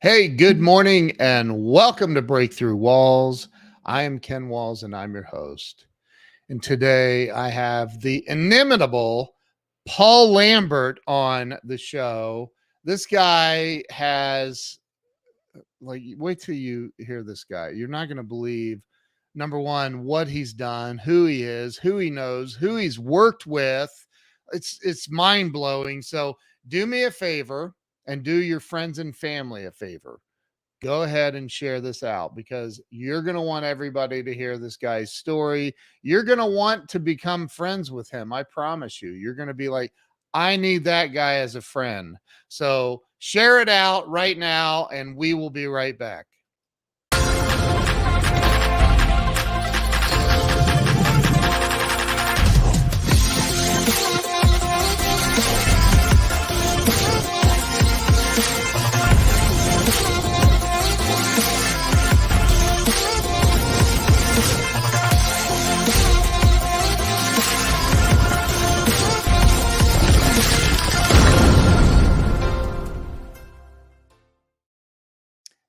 Hey, good morning and welcome to Breakthrough Walls. I am Ken Walls and I'm your host. And today I have the inimitable Paul Lambert on the show. This guy has, wait till you hear this guy. You're not going to believe, number one, what he's done, who he is, who he knows, who he's worked with. It's mind blowing. So do me a favor and do your friends and family a favor. Go ahead and share this out because you're going to want everybody to hear this guy's story. You're going to want to become friends with him. I promise you. You're going to be like, I need that guy as a friend. So share it out right now, and we will be right back.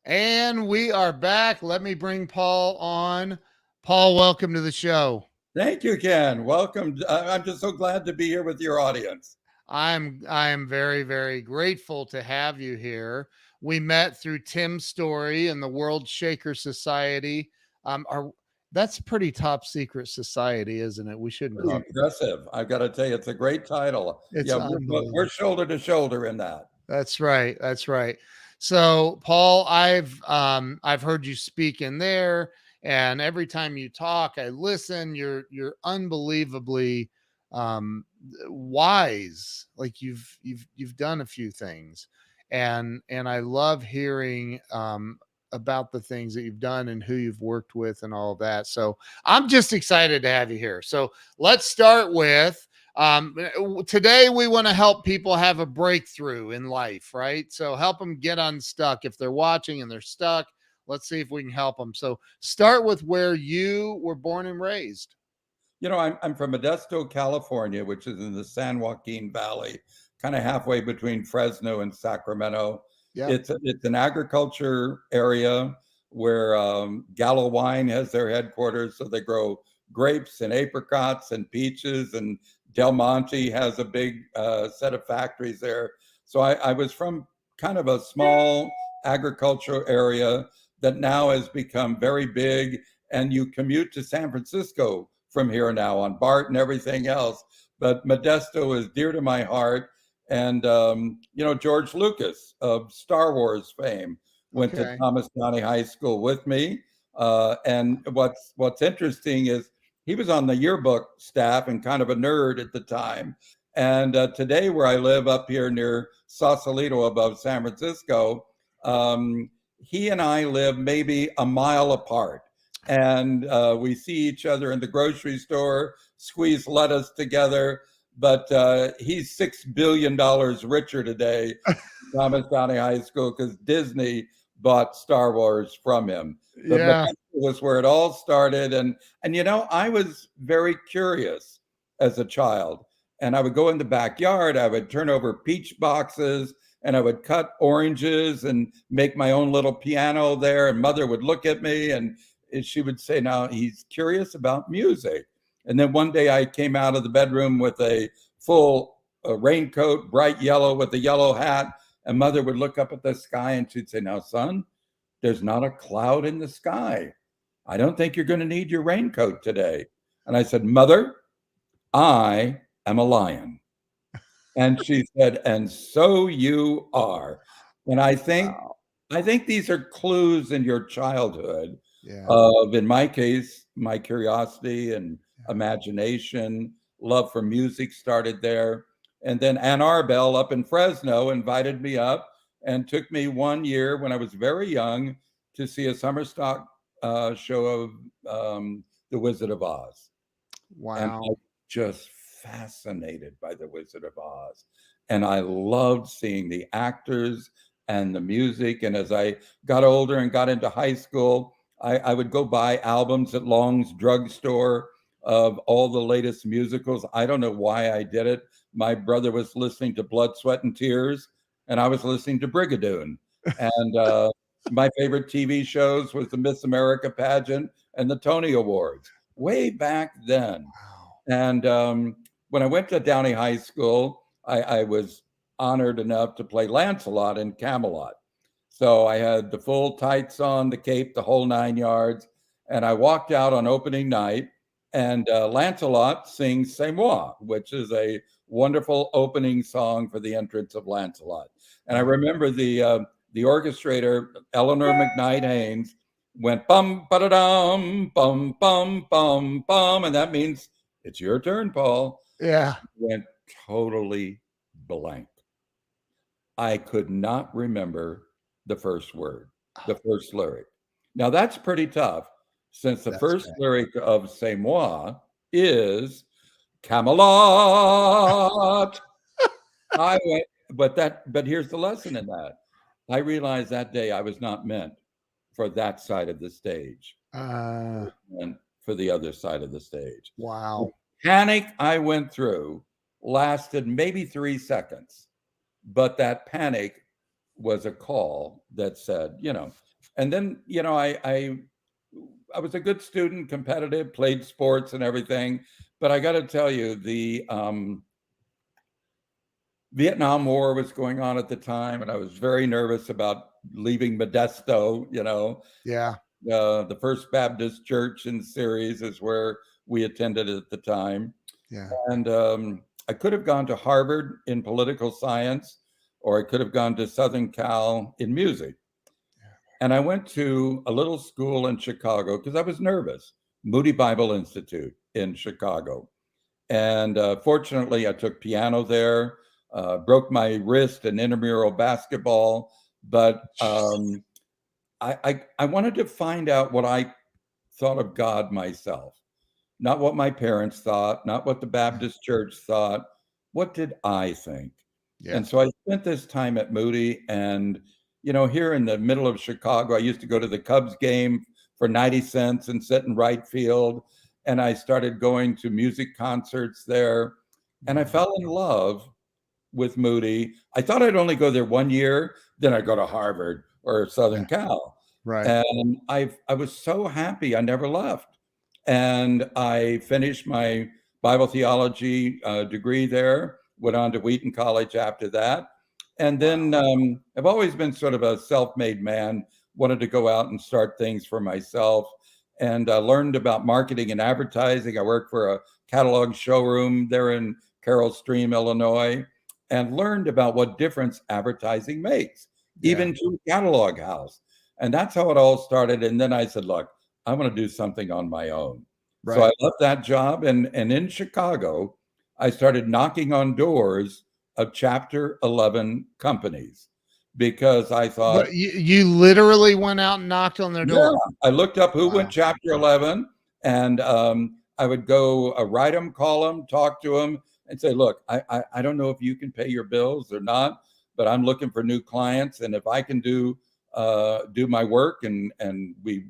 And we are back. Let me bring Paul on. Paul, welcome to the show. Thank you, Ken. Welcome. I'm just so glad to be here with your audience. I am very, very grateful to have you here. We met through Tim's story in the World Shaker Society. That's pretty top secret society, isn't it? We shouldn't. Pretty impressive. I've got to tell you, it's a great title. We're shoulder to shoulder in that. That's right. That's right. So, Paul, I've heard you speak in there, and every time you talk, I listen. You're unbelievably wise. Like you've done a few things, and I love hearing about the things that you've done and who you've worked with and all of that. So I'm just excited to have you here. So let's start with. Today we want to help people have a breakthrough in life, right? So help them get unstuck. If they're watching and they're stuck, let's see if we can help them. So start with where you were born and raised. You know, I'm from Modesto, California, which is in the San Joaquin Valley, kind of halfway between Fresno and Sacramento. Yep. It's an agriculture area where Gallo Wine has their headquarters. So they grow grapes and apricots and peaches, and Del Monte has a big set of factories there. So I was from kind of a small agricultural area that now has become very big, and you commute to San Francisco from here now on BART and everything else. But Modesto is dear to my heart. And, George Lucas of Star Wars fame went to Thomas County High School with me. And what's interesting is he was on the yearbook staff and kind of a nerd at the time. And today, where I live up here near Sausalito above San Francisco, he and I live maybe a mile apart. And we see each other in the grocery store, squeeze lettuce together. But he's $6 billion richer today, Thomas County High School, because Disney bought Star Wars from him. But yeah, was where it all started. And I was very curious as a child. And I would go in the backyard, I would turn over peach boxes, and I would cut oranges and make my own little piano there. And Mother would look at me and she would say, now he's curious about music. And then one day I came out of the bedroom with a full raincoat, bright yellow with a yellow hat. And Mother would look up at the sky and she'd say, now, son, there's not a cloud in the sky. I don't think you're going to need your raincoat today. And I said, Mother, I am a lion. And she said, and so you are. And I think these are clues in your childhood of, in my case, my curiosity and imagination, love for music started there. And then Ann Arbel up in Fresno invited me up and took me 1 year when I was very young to see a summer stock show of The Wizard of Oz. Wow. And I was just fascinated by The Wizard of Oz. And I loved seeing the actors and the music. And as I got older and got into high school, I would go buy albums at Long's drugstore of all the latest musicals. I don't know why I did it. My brother was listening to Blood, Sweat, and Tears, and I was listening to Brigadoon. And my favorite TV shows was the Miss America pageant and the Tony Awards way back then. Wow. And when I went to Downey High School, I was honored enough to play Lancelot in Camelot. So I had the full tights on, the cape, the whole 9 yards. And I walked out on opening night, and Lancelot sings C'est Moi, which is a wonderful opening song for the entrance of Lancelot. And I remember the orchestrator, Eleanor McKnight Haynes, went bum ba da dum bum bum bum bum, and that means it's your turn, Paul. Yeah. Went totally blank. I could not remember the first word, the first lyric. Now that's pretty tough, since the first lyric of C'est Moi is Camelot. I went, but here's the lesson in that. I realized that day I was not meant for that side of the stage, and for the other side of the stage. Wow. The panic I went through lasted maybe 3 seconds, but that panic was a call that said, and then, I was a good student, competitive, played sports and everything, but I got to tell you, the Vietnam War was going on at the time, and I was very nervous about leaving Modesto. Yeah. The First Baptist Church in Ceres is where we attended at the time. Yeah. And I could have gone to Harvard in political science, or I could have gone to Southern Cal in music. Yeah. And I went to a little school in Chicago because I was nervous, Moody Bible Institute in Chicago. And fortunately, I took piano there. Broke my wrist in intramural basketball, but I wanted to find out what I thought of God myself, not what my parents thought, not what the Baptist church thought. What did I think? Yeah. And so I spent this time at Moody, and here in the middle of Chicago, I used to go to the Cubs game for 90 cents and sit in right field, and I started going to music concerts there, and I fell in love with Moody. I thought I'd only go there 1 year, then I'd go to Harvard or Southern Cal. Right. And I was so happy I never left. And I finished my Bible theology degree there, went on to Wheaton College after that. And then I've always been sort of a self-made man, wanted to go out and start things for myself, and learned about marketing and advertising. I worked for a catalog showroom there in Carroll Stream, Illinois, and learned about what difference advertising makes, even to a catalog house. And that's how it all started. And then I said, look, I want to do something on my own. Right. So I left that job. And in Chicago, I started knocking on doors of Chapter 11 companies, because I thought. But you literally went out and knocked on their door? Yeah, I looked up who went Chapter 11, and I would go write them, call them, talk to them, and say, look, I don't know if you can pay your bills or not, but I'm looking for new clients. And if I can do my work and we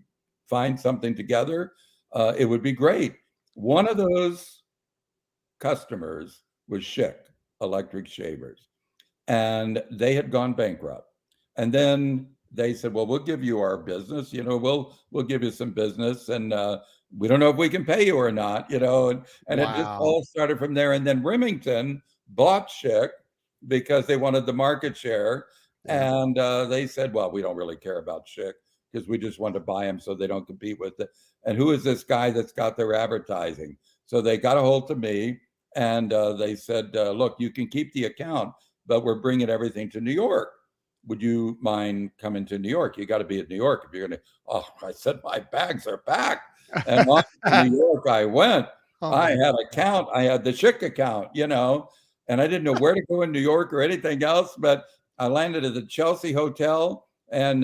find something together, it would be great. One of those customers was Schick Electric Shavers, and they had gone bankrupt. And then they said, well, we'll give you our business, we'll give you some business, and we don't know if we can pay you or not, and wow. It just all started from there. And then Remington bought Schick because they wanted the market share. Yeah. And they said, well, we don't really care about Schick because we just want to buy them so they don't compete with it. And who is this guy that's got their advertising? So they got a hold of me, and they said, look, you can keep the account, but we're bringing everything to New York. Would you mind coming to New York? You got to be in New York if you're going to. Oh, I said, my bags are packed. And on to New York I went. I had an account. I had the Schick account, and I didn't know where to go in New York or anything else, but I landed at the Chelsea Hotel and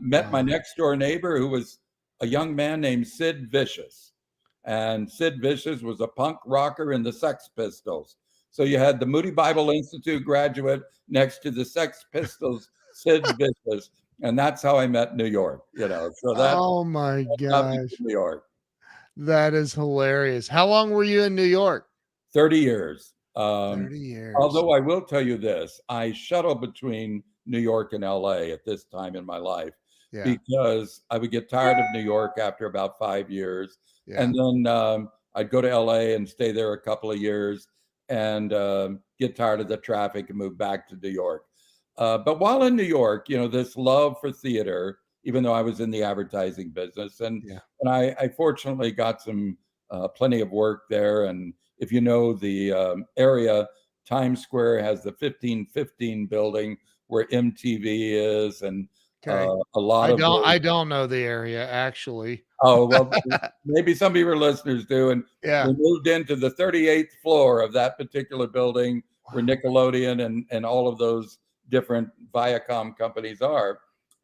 met my next door neighbor, who was a young man named Sid Vicious. And Sid Vicious was a punk rocker in the Sex Pistols. So you had the Moody Bible Institute graduate next to the Sex Pistols, Sid Vicious. And that's how I met New York, So that. Oh my gosh. New York. That is hilarious. How long were you in New York? 30 years. 30 years. Although I will tell you this, I shuttle between New York and LA at this time in my life, Yeah. because I would get tired of New York after about 5 years. Yeah. And then I'd go to LA and stay there a couple of years and get tired of the traffic and move back to New York. But while in New York, this love for theater, even though I was in the advertising business, and I fortunately got some plenty of work there. And if you know the area, Times Square has the 1515 building where MTV is, and a lot of I don't know the area actually. Oh, well, maybe some of your listeners do. And we moved into the 38th floor of that particular building where Nickelodeon and all of those different Viacom companies are.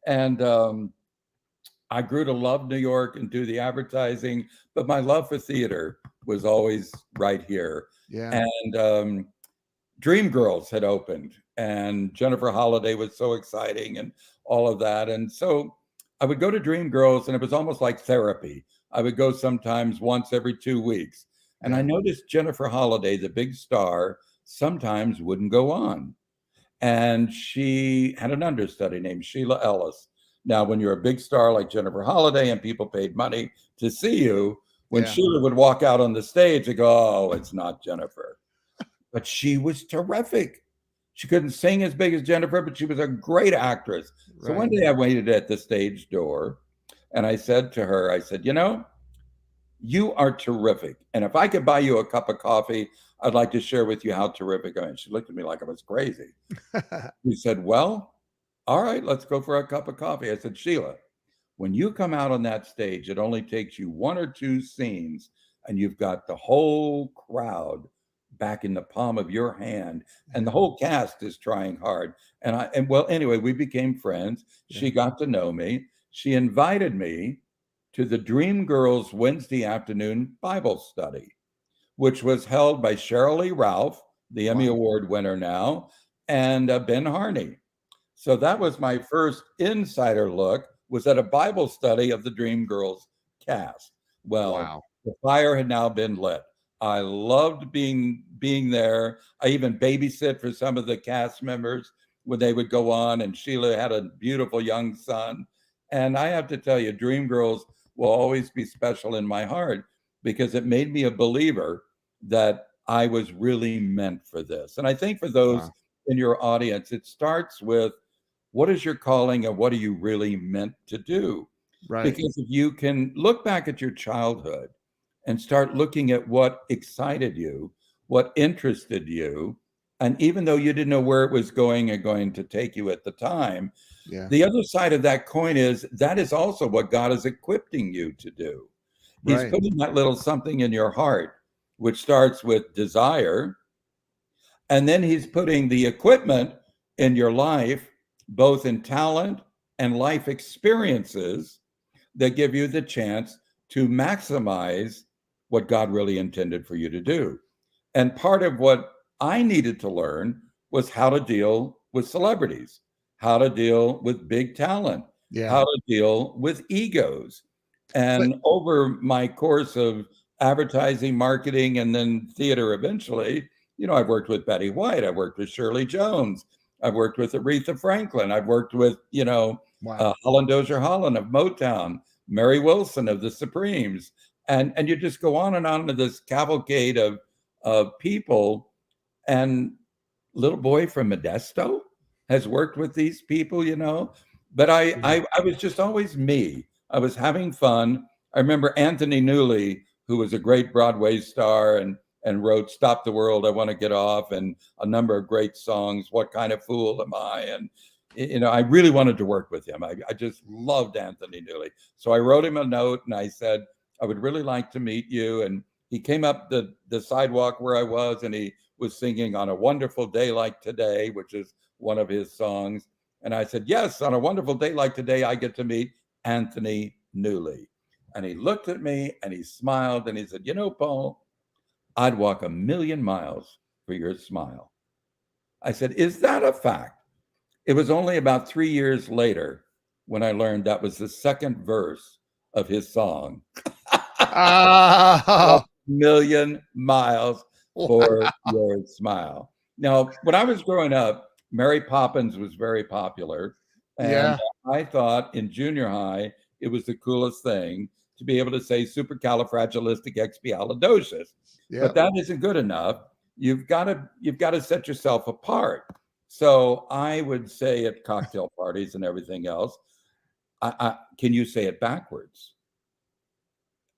And I grew to love New York and do the advertising, but my love for theater was always right here. Yeah. And Dreamgirls had opened, and Jennifer Holliday was so exciting and all of that. And so I would go to Dreamgirls, and it was almost like therapy. I would go sometimes once every 2 weeks. And I noticed Jennifer Holliday, the big star, sometimes wouldn't go on. And she had an understudy named Sheila Ellis. Now, when you're a big star like Jennifer Holliday and people paid money to see you, when Sheila would walk out on the stage, they go, "Oh, it's not Jennifer." But she was terrific. She couldn't sing as big as Jennifer, but she was a great actress. So one day I waited at the stage door and I said to her, I said, "You are terrific. And if I could buy you a cup of coffee, I'd like to share with you how terrific I am." She looked at me like I was crazy. She said, "Well, all right, let's go for a cup of coffee." I said, "Sheila, when you come out on that stage, it only takes you 1 or 2 scenes and you've got the whole crowd back in the palm of your hand, and the whole cast is trying hard." And well, anyway, we became friends. She got to know me. She invited me to the Dreamgirls Wednesday afternoon Bible study, which was held by Sheryl Lee Ralph, the Emmy Award winner now, and Ben Harney. So that was my first insider look, was at a Bible study of the Dreamgirls cast. Well, the fire had now been lit. I loved being there. I even babysit for some of the cast members when they would go on, and Sheila had a beautiful young son. And I have to tell you, Dreamgirls will always be special in my heart because it made me a believer that I was really meant for this. And I think for those in your audience, it starts with, what is your calling and what are you really meant to do? Because if you can look back at your childhood and start looking at what excited you, what interested you, and even though you didn't know where it was going and going to take you at the time, the other side of that coin is that is also what God is equipping you to do. He's putting that little something in your heart, which starts with desire, and then he's putting the equipment in your life, both in talent and life experiences that give you the chance to maximize what God really intended for you to do. And part of what I needed to learn was how to deal with celebrities, how to deal with big talent, how to deal with egos. And over my course of advertising, marketing, and then theater eventually, I've worked with Betty White, I've worked with Shirley Jones, I've worked with Aretha Franklin, I've worked with, Holland Dozier Holland of Motown, Mary Wilson of the Supremes. And you just go on and on to this cavalcade of people. And little boy from Modesto has worked with these people, But I was just always me. I was having fun. I remember Anthony Newley, who was a great Broadway star and wrote "Stop the World, I Want to Get Off" and a number of great songs, "What Kind of Fool Am I?" And I really wanted to work with him. I just loved Anthony Newley. So I wrote him a note and I said, "I would really like to meet you." And he came up the sidewalk where I was, and he was singing "On a Wonderful Day Like Today," which is one of his songs. And I said, "Yes, on a wonderful day like today, I get to meet Anthony Newley." And he looked at me and he smiled and he said, "Paul, I'd walk 1,000,000 miles for your smile." I said, "Is that a fact?" It was only about 3 years later when I learned that was the second verse of his song. 1,000,000 miles for your smile. Now, when I was growing up, Mary Poppins was very popular. And I thought in junior high, it was the coolest thing to be able to say supercalifragilisticexpialidocious. But that isn't good enough. You've got to set yourself apart. So I would say at cocktail parties and everything else, can you say it backwards?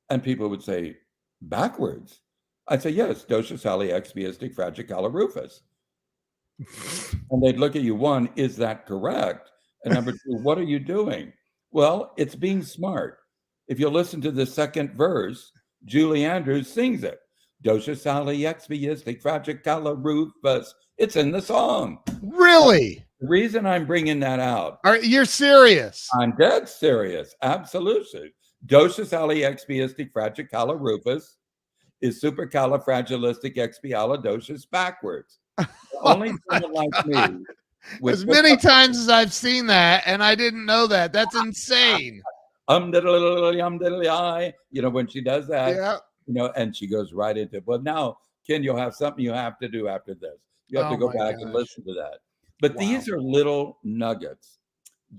And people would say, backwards? I'd say, yes, docious ali expiistic fragicala rufus. And they'd look at you, one, is that correct? And number two, what are you doing? Well, it's being smart. If you listen to the second verse, Julie Andrews sings it. Docious ali expiistic fragicala rufus. It's in the song. Really? The reason I'm bringing that out. You're serious? I'm dead serious. Absolutely. Docious ali expiistic fragicala rufus is supercalifragilisticexpialidocious backwards. Only someone like me. As many times as I've seen that, and I didn't know that. That's insane. Diddly, you know, when she does that, you know, and she goes right into, well, now, Ken, you'll have something you have to do after this. You have to go back and listen to that. But these are little nuggets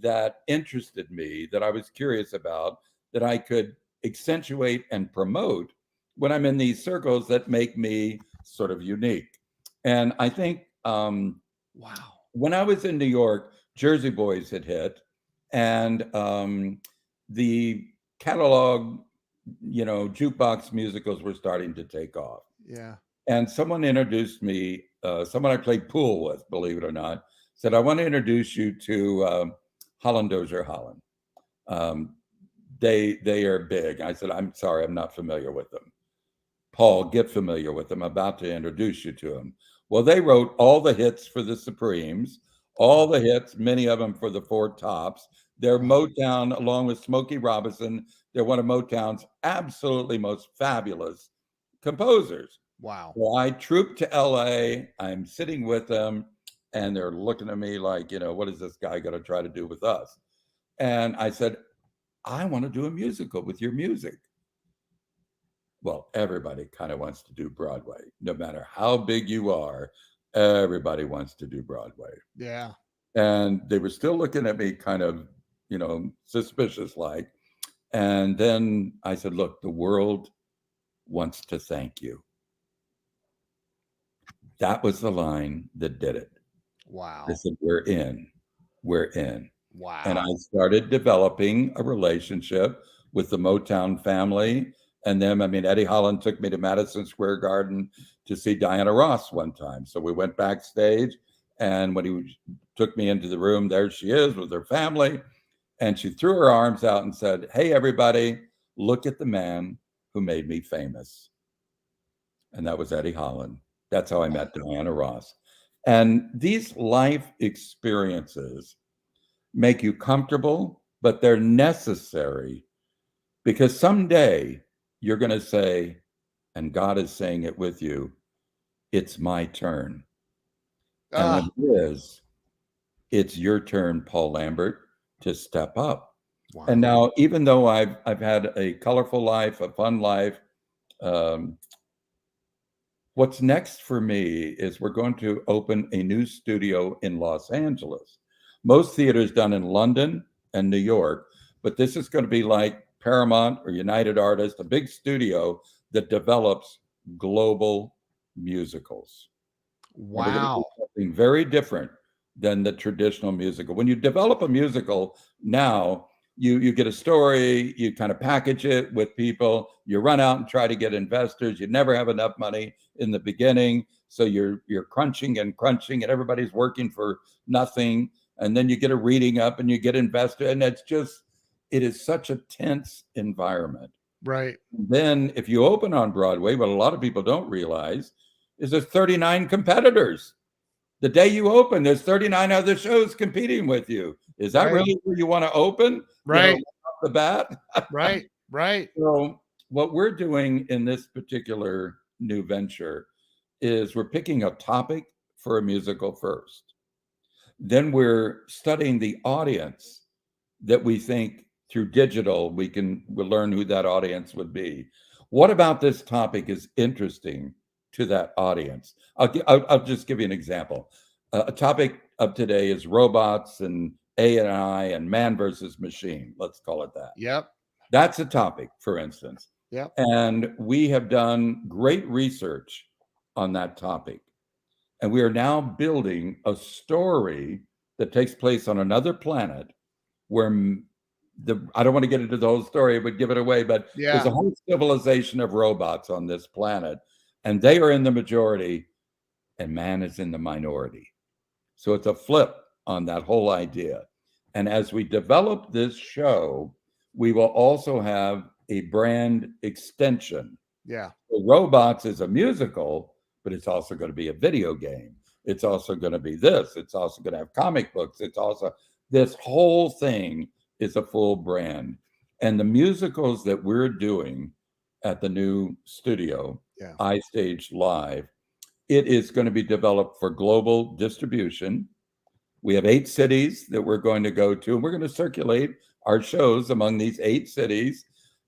that interested me, that I was curious about, that I could accentuate and promote when I'm in these circles that make me sort of unique. And I think when I was in New York, Jersey Boys had hit, and the catalog, you know, jukebox musicals were starting to take off. Yeah. And someone introduced me, someone I played pool with, believe it or not, said, I want to introduce you to Holland Dozier Holland. They are big. I said, I'm sorry, I'm not familiar with them. Paul, get familiar with them. I'm about to introduce you to them. Well, they wrote all the hits for the Supremes, all the hits, many of them for the Four Tops. They're Motown, along with Smokey Robinson. They're one of Motown's absolutely most fabulous composers. Wow. Well, I trooped to LA. I'm sitting with them, and they're looking at me like, you know, what is this guy going to try to do with us? And I said, I want to do a musical with your music. Well, everybody kind of wants to do Broadway. No matter how big you are, everybody wants to do Broadway. Yeah. And they were still looking at me kind of, you know, suspicious like. And then I said, look, the world wants to thank you. That was the line that did it. Wow. I said, we're in. Wow. And I started developing a relationship with the Motown family and them. I mean, Eddie Holland took me to Madison Square Garden to see Diana Ross one time. So we went backstage, and when he took me into the room, there she is with her family. And she threw her arms out and said, hey, everybody, look at the man who made me famous. And that was Eddie Holland. That's how I met Diana Ross. And these life experiences make you comfortable, but they're necessary, because someday you're going to say, and God is saying it with you, it's my turn. And when it is, it's your turn, Paul Lambert, to step up. Wow. And now, even though I've had a colorful life, a fun life, what's next for me is we're going to open a new studio in Los Angeles. Most theaters done in London and New York, but this is going to be like Paramount or United Artists, a big studio that develops global musicals. Wow. Something very different than the traditional musical. When you develop a musical now, you get a story, you kind of package it with people, you run out and try to get investors. You never have enough money in the beginning. So you're crunching and everybody's working for nothing. And then you get a reading up and you get invested. And it is such a tense environment. Right. Then if you open on Broadway, what a lot of people don't realize is there's 39 competitors. The day you open, there's 39 other shows competing with you. Is that really where you want to open? Right. You know, off the bat? Right. So what we're doing in this particular new venture is we're picking a topic for a musical first. Then we're studying the audience that we think through digital, we'll learn who that audience would be. What about this topic is interesting to that audience? I'll just give you an example. A topic of today is robots and AI and man versus machine. Let's call it that. Yep. That's a topic, for instance. Yep. And we have done great research on that topic. And we are now building a story that takes place on another planet where I don't want to get into the whole story, it would give it away, but there's a whole civilization of robots on this planet, and they are in the majority, and man is in the minority. So it's a flip on that whole idea. And as we develop this show, we will also have a brand extension. Yeah. So Robots is a musical, but it's also going to be a video game. It's also going to be this. It's also going to have comic books. It's also, this whole thing is a full brand. And the musicals that we're doing at the new studio, iStage Live, it is going to be developed for global distribution. We have 8 cities that we're going to go to, and we're going to circulate our shows among these 8 cities.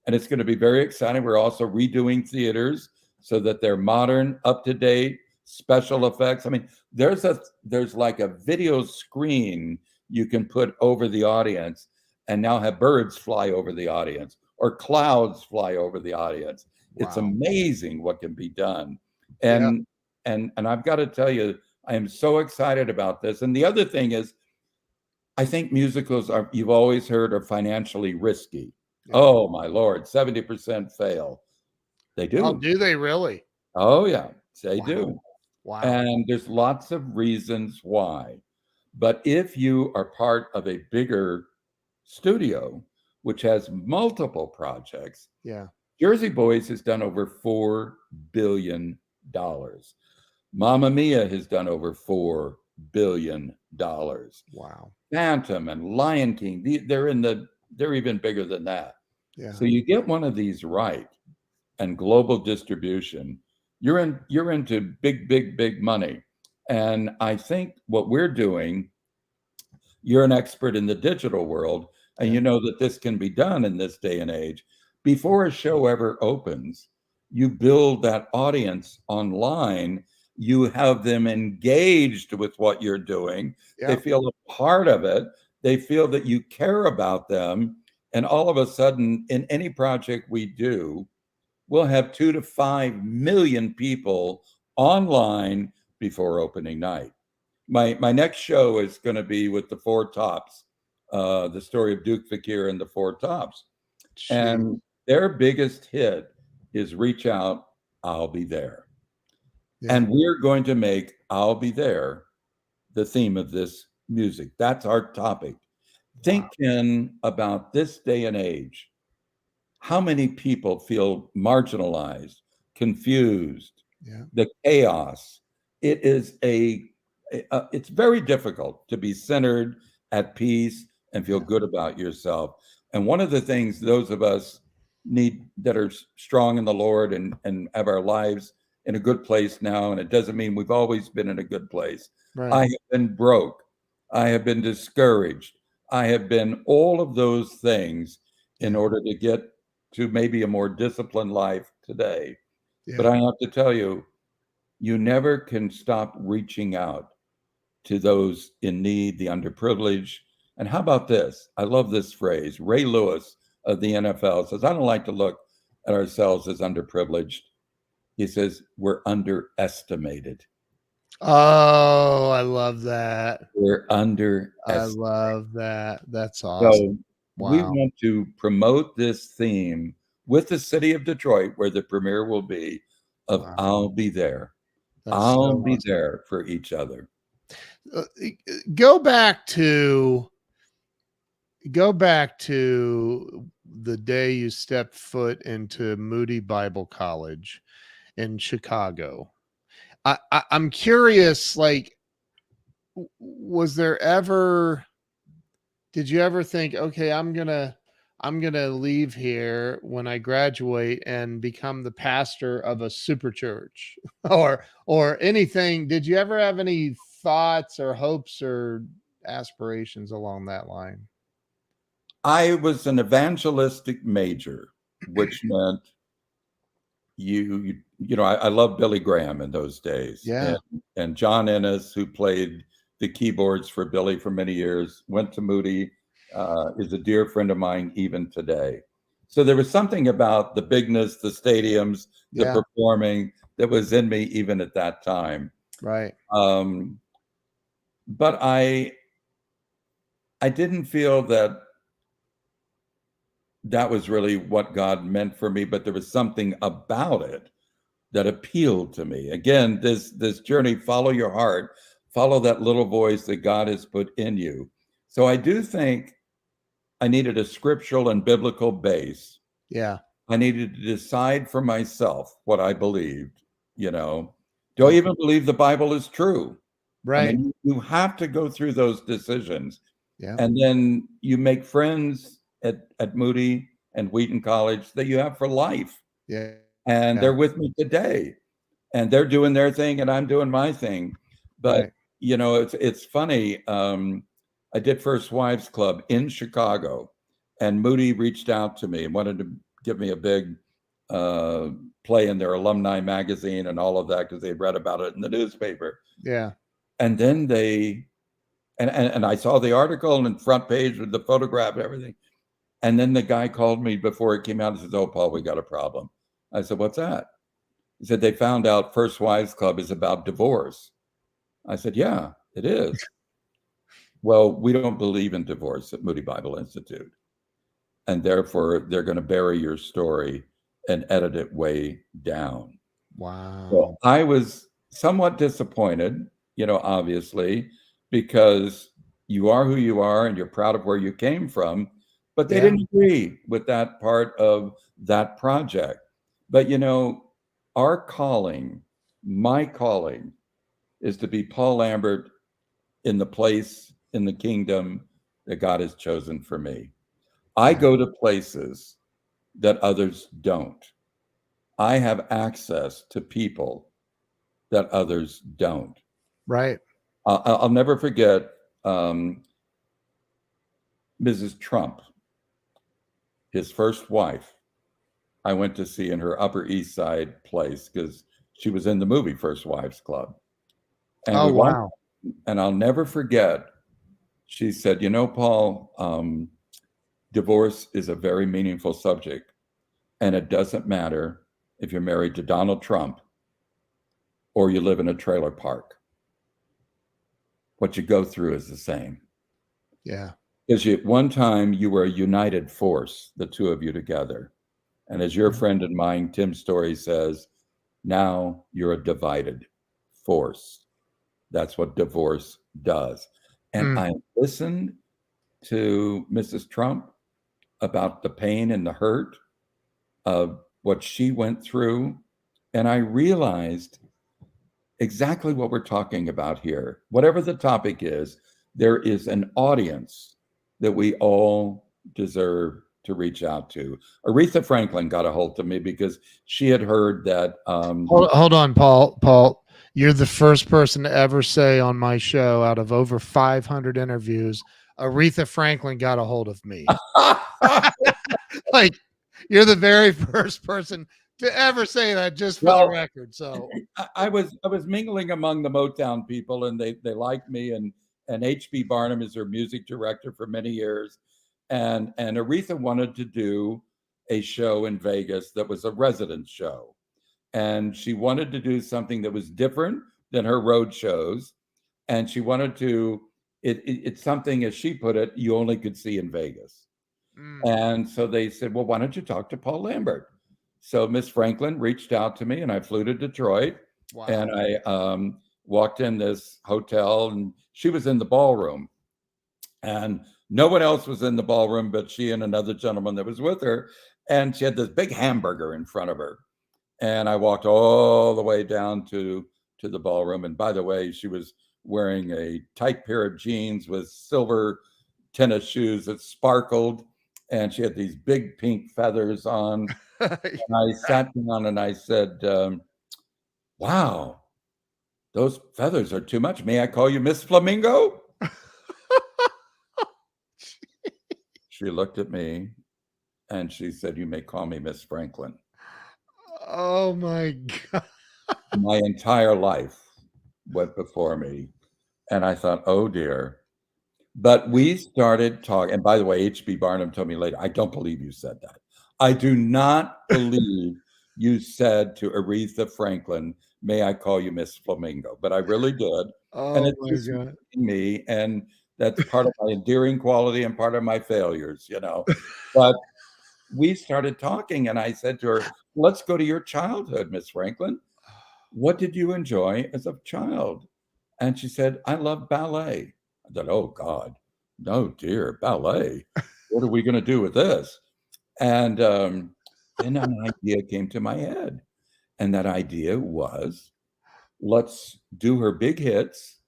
And it's going to be very exciting. We're also redoing theaters so that they're modern, up-to-date, special effects. I mean, there's like a video screen you can put over the audience and now have birds fly over the audience or clouds fly over the audience. Wow. It's amazing what can be done. And I've got to tell you, I am so excited about this. And the other thing is, I think musicals are, you've always heard, are financially risky. Yeah. Oh my Lord, 70% fail. They do. Oh, do they really? Oh yeah, they do. Wow. And there's lots of reasons why. But if you are part of a bigger studio, which has multiple projects, Jersey Boys has done over $4 billion. Mamma Mia has done over $4 billion. Wow. Phantom and Lion King, they're even bigger than that. Yeah. So you get one of these right, and global distribution, you're into big money. And I think what we're doing, you're an expert in the digital world, and you know that this can be done in this day and age. Before a show ever opens, you build that audience online. You have them engaged with what you're doing. They feel a part of it. They feel that you care about them. And all of a sudden, in any project we do, we'll have 2 to 5 million people online before opening night. My next show is going to be with the Four Tops, the story of Duke Fakir and the Four Tops. Jeez. And their biggest hit is Reach Out, I'll Be There. Yeah. And we're going to make I'll Be There the theme of this music. That's our topic. Wow. Thinking about this day and age, how many people feel marginalized, confused, the chaos. It is it's very difficult to be centered, at peace, and feel good about yourself. And one of the things those of us need that are strong in the Lord and have our lives in a good place now, and it doesn't mean we've always been in a good place. Right. I have been broke. I have been discouraged. I have been all of those things in order to get to maybe a more disciplined life today. Yeah. But I have to tell you, you never can stop reaching out to those in need, the underprivileged. And how about this? I love this phrase. Ray Lewis of the NFL says, I don't like to look at ourselves as underprivileged. He says, we're underestimated. Oh, I love that. We're underestimated. I love that. That's awesome. So we want to promote this theme with the city of Detroit, where the premiere will be, of I'll Be There. I'll be there for each other. Go back to the day you stepped foot into Moody Bible College in Chicago. I'm curious, like, did you ever think, okay, I'm gonna leave here when I graduate and become the pastor of a super church or anything? Did you ever have any thoughts or hopes or aspirations along that line? I was an evangelistic major, which meant I love Billy Graham in those days. Yeah. And John Ennis, who played the keyboards for Billy for many years, went to Moody, is a dear friend of mine even today. So there was something about the bigness, the stadiums, the performing that was in me even at that time. Right. But I didn't feel that was really what God meant for me, but there was something about it that appealed to me. Again, this journey, follow your heart, follow that little voice that God has put in you. So I do think I needed a scriptural and biblical base. Yeah. I needed to decide for myself what I believed, Do I even believe the Bible is true? Right. I mean, you have to go through those decisions. Yeah. And then you make friends at Moody and Wheaton College that you have for life. Yeah. And they're with me today. And they're doing their thing and I'm doing my thing. But, it's funny. I did First Wives Club in Chicago, and Moody reached out to me and wanted to give me a big play in their alumni magazine and all of that because they read about it in the newspaper. Yeah. And then and I saw the article and front page with the photograph and everything. And then the guy called me before it came out and says, "Oh, Paul, we got a problem." I said, "What's that?" He said, "They found out First Wives Club is about divorce." I said, "Yeah, it is." "Well, we don't believe in divorce at Moody Bible Institute. And therefore, they're going to bury your story and edit it way down." Wow. Well, I was somewhat disappointed, obviously, because you are who you are and you're proud of where you came from. But they didn't agree with that part of that project. But, our calling, my calling, is to be Paul Lambert in the place in the kingdom that God has chosen for me. I go to places that others don't. I have access to people that others don't. Right. I'll never forget Mrs. Trump, his first wife. I went to see in her Upper East Side place because she was in the movie First Wives Club. And wow. And I'll never forget, she said, "Paul, divorce is a very meaningful subject. And it doesn't matter if you're married to Donald Trump or you live in a trailer park. What you go through is the same." Yeah. Because at one time you were a united force, the two of you together. And as your friend and mine, Tim Story, says, now you're a divided force. That's what divorce does. And I listened to Mrs. Trump about the pain and the hurt of what she went through. And I realized exactly what we're talking about here. Whatever the topic is, there is an audience that we all deserve to reach out to. Aretha Franklin got a hold of me because she had heard that. Hold on, Paul. Paul, you're the first person to ever say on my show, out of over 500 interviews, Aretha Franklin got a hold of me. Like, you're the very first person to ever say that, just for the record. So I was mingling among the Motown people, and they liked me. And H.B. Barnum is their music director for many years. And Aretha wanted to do a show in Vegas that was a residence show. And she wanted to do something that was different than her road shows. And she wanted to, it's something, as she put it, you only could see in Vegas. And so they said, well, why don't you talk to Paul Lambert? So Miss Franklin reached out to me, and I flew to Detroit. Wow. And I walked in this hotel, and she was in the ballroom. And no one else was in the ballroom but she and another gentleman that was with her. And she had this big hamburger in front of her. And I walked all the way down to the ballroom. And by the way, she was wearing a tight pair of jeans with silver tennis shoes that sparkled. And she had these big pink feathers on. And I sat down and I said, wow, those feathers are too much. May I call you Miss Flamingo? She looked at me and she said, you may call me Miss Franklin. Oh my God. My entire life went before me. And I thought, oh dear. But we started talking. And by the way, H.B. Barnum told me later, I don't believe you said that. I do not believe you said to Aretha Franklin, may I call you Miss Flamingo? But I really did. And Oh it's my just God. me. And that's part of my endearing quality and part of my failures, you know. But we started talking, and I said to her, let's go to your childhood, Miss Franklin. What did you enjoy as a child? And she said, I love ballet. I thought, oh God, no, dear, ballet. What are we going to do with this? And then an idea came to my head. And that idea was, let's do her big hits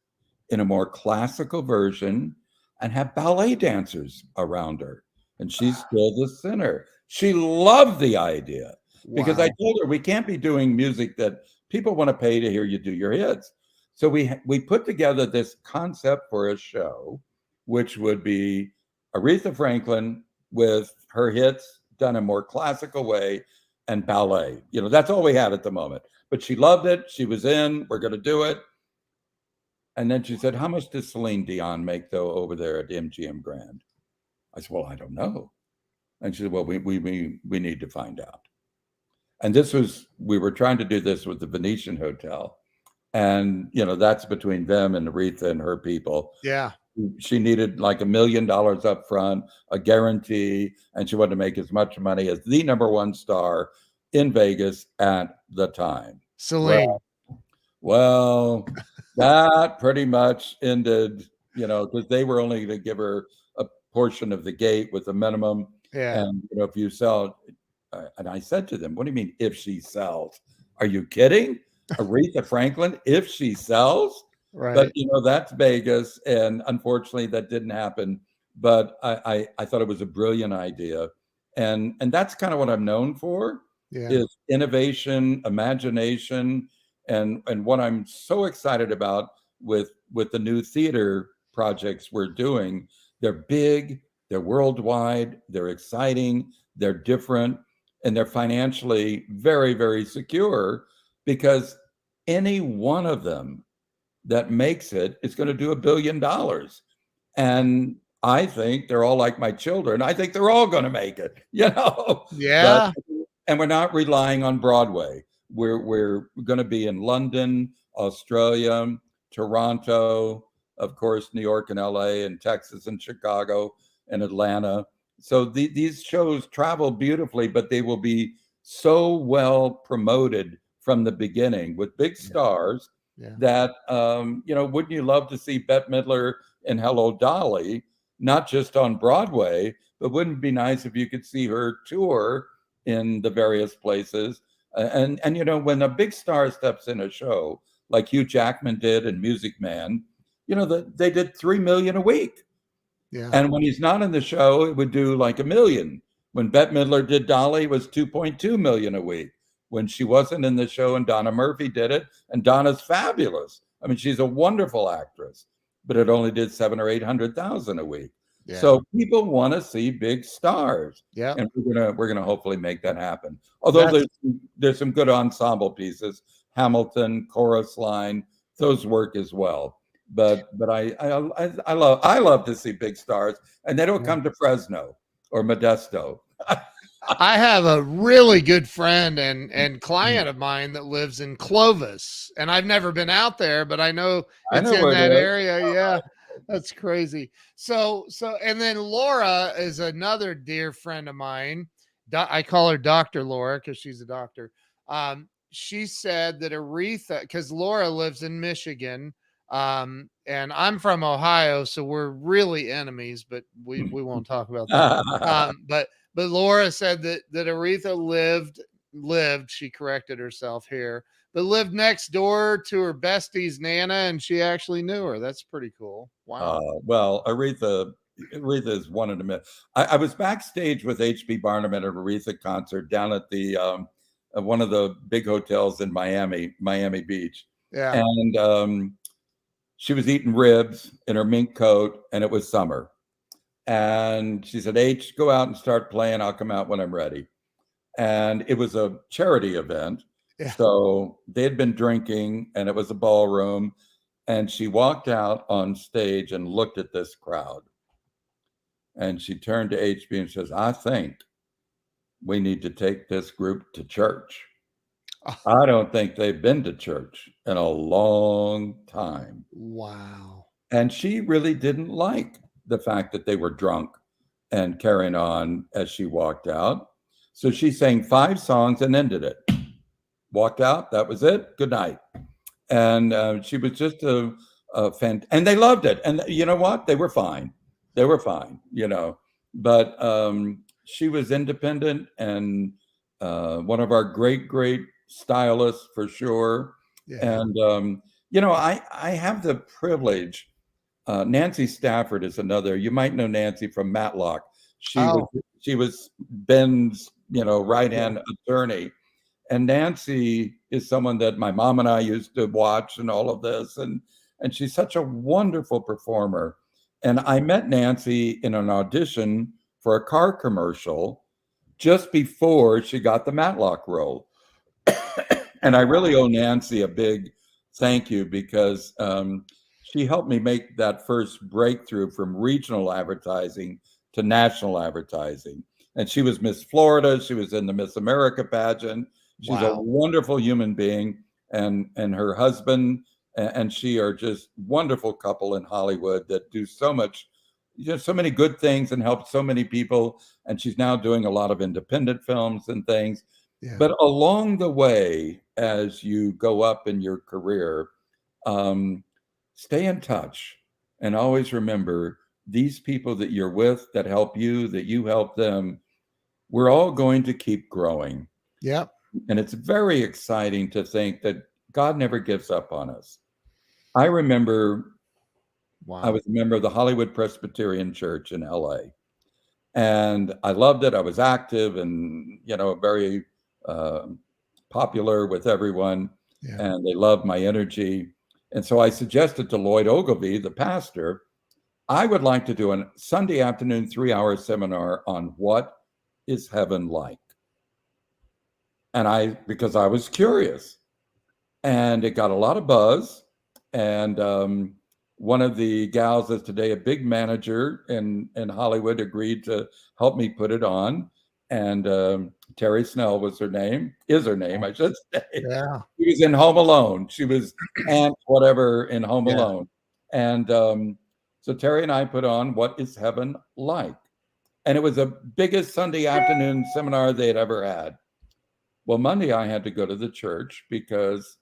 in a more classical version and have ballet dancers around her. And she's still the center. She loved the idea because I Wow. told her we can't be doing music that people want to pay to hear you do your hits. So we put together this concept for a show, which would be Aretha Franklin with her hits done in a more classical way and ballet. You know, that's all we had at the moment. But she loved it. She was in. We're going to do it. And then she said, how much does Celine Dion make, though, over there at MGM Grand? I said, well, I don't know. And she said, well, we need to find out. And we were trying to do this with the Venetian Hotel. And, you know, that's between them and Aretha and her people. Yeah. She needed like $1 million up front, a guarantee, and she wanted to make as much money as the number one star in Vegas at the time. Celine. Well, that pretty much ended, you know, because they were only going to give her a portion of the gate with a minimum. Yeah. And, you know, if you sell, and I said to them, what do you mean if she sells? Are you kidding? Aretha Franklin, if she sells? Right. But, you know, that's Vegas. And unfortunately, that didn't happen. But I thought it was a brilliant idea. And that's kind of what I'm known for, is innovation, imagination. And what I'm so excited about with the new theater projects we're doing, they're big, they're worldwide, they're exciting, they're different, and they're financially very, very secure, because any one of them that makes it is going to do $1 billion. And I think they're all like my children. I think they're all going to make it, you know? Yeah. And we're not relying on Broadway. We're going to be in London, Australia, Toronto, of course, New York and LA, and Texas and Chicago and Atlanta. So these shows travel beautifully, but they will be so well promoted from the beginning with big stars that, you know, wouldn't you love to see Bette Midler and Hello Dolly, not just on Broadway, but wouldn't it be nice if you could see her tour in the various places? And you know, when a big star steps in a show like Hugh Jackman did in Music Man, you know, they did 3 million a week. Yeah. And when he's not in the show, it would do like 1 million. When Bette Midler did Dolly, it was 2.2 million a week. When she wasn't in the show and Donna Murphy did it, and Donna's fabulous. I mean, she's a wonderful actress, but it only did 700,000 or 800,000 a week. Yeah. So people want to see big stars, and we're gonna hopefully make that happen. Although there's some good ensemble pieces, Hamilton, Chorus Line, those work as well. But I love to see big stars, and they don't come to Fresno or Modesto. I have a really good friend and client of mine that lives in Clovis, and I've never been out there, but I know it's in that area. Yeah. That's crazy. So, and then Laura is another dear friend of mine. I call her Dr. Laura because she's a doctor. She said that Aretha, because Laura lives in Michigan, and I'm from Ohio, so we're really enemies, but we won't talk about that. But Laura said that Aretha lived, she corrected herself here, but lived next door to her bestie's Nana, and she actually knew her. That's pretty cool. Wow. Well, Aretha is one in a million. I was backstage with H.B. Barnum at an Aretha concert down at the one of the big hotels in Miami Beach. Yeah. And she was eating ribs in her mink coat, and it was summer. And she said, H, go out and start playing. I'll come out when I'm ready. And it was a charity event. Yeah. So they had been drinking, and it was a ballroom. And she walked out on stage and looked at this crowd. And she turned to HB and says, I think we need to take this group to church. I don't think they've been to church in a long time. Wow. And she really didn't like the fact that they were drunk and carrying on as she walked out. So she sang 5 songs and ended it. Walked out. That was it. Good night. And she was just a fan. And they loved it. And you know what? They were fine. They were fine, you know. But she was independent and one of our great stylists for sure. Yeah. And, you know, I have the privilege. Nancy Stafford is another. You might know Nancy from Matlock. She was Ben's, you know, right-hand attorney. And Nancy is someone that my mom and I used to watch and all of this. And she's such a wonderful performer. And I met Nancy in an audition for a car commercial just before she got the Matlock role. And I really owe Nancy a big thank you because she helped me make that first breakthrough from regional advertising to national advertising. And she was Miss Florida. She was in the Miss America pageant. She's a wonderful human being, and her husband and she are just wonderful couple in Hollywood that do so much, you know, so many good things and help so many people. And she's now doing a lot of independent films and things. Yeah. But along the way, as you go up in your career, stay in touch and always remember these people that you're with that help you, that you help them. We're all going to keep growing. Yeah. And it's very exciting to think that God never gives up on us. I remember I was a member of the Hollywood Presbyterian Church in LA. And I loved it. I was active and, you know, very popular with everyone. Yeah. And they loved my energy. And so I suggested to Lloyd Ogilvie, the pastor, I would like to do a Sunday afternoon 3-hour seminar on what is heaven like. And because I was curious, and it got a lot of buzz. And one of the gals that's today a big manager in Hollywood agreed to help me put it on. And Terry Snell is her name, I should say. Yeah. She was in Home Alone. She was Aunt whatever in Home Alone. And so Terry and I put on What is Heaven Like? And it was the biggest Sunday afternoon seminar they had ever had. Well, Monday I had to go to the church because